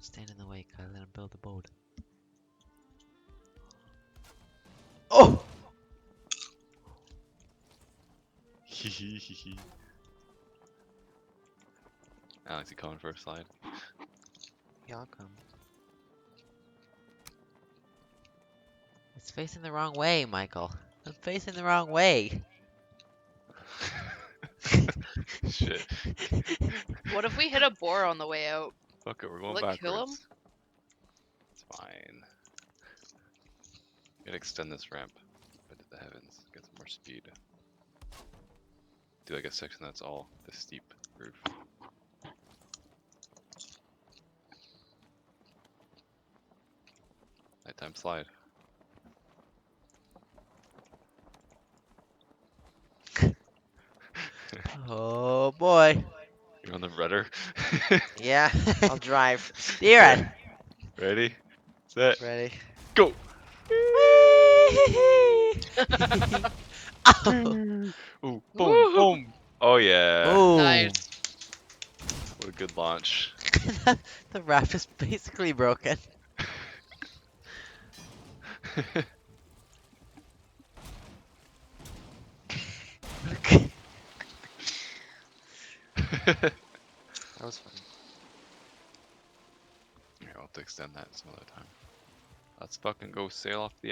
stand in the way, Kyle. Let him build the boat. Oh! Hee. Alex, you coming for a slide? Yeah, I'll come. It's facing the wrong way, Michael. I'm facing the wrong way. Shit. What if we hit a boar on the way out? Fuck it, we're Will going it backwards. kill him? It's fine. Gotta extend this ramp into the heavens, get some more speed. Do like a section that's all the steep roof. Nighttime slide. Oh boy. You on the rudder? Yeah, I'll drive. Steer it. Ready? Set. Ready. Go! Oh. Ooh, boom, Woo! boom! Oh yeah. Boom. Nice. What a good launch. The raft is basically broken. That was fun. Here, I'll have to extend that some other time. Let's fucking go sail off the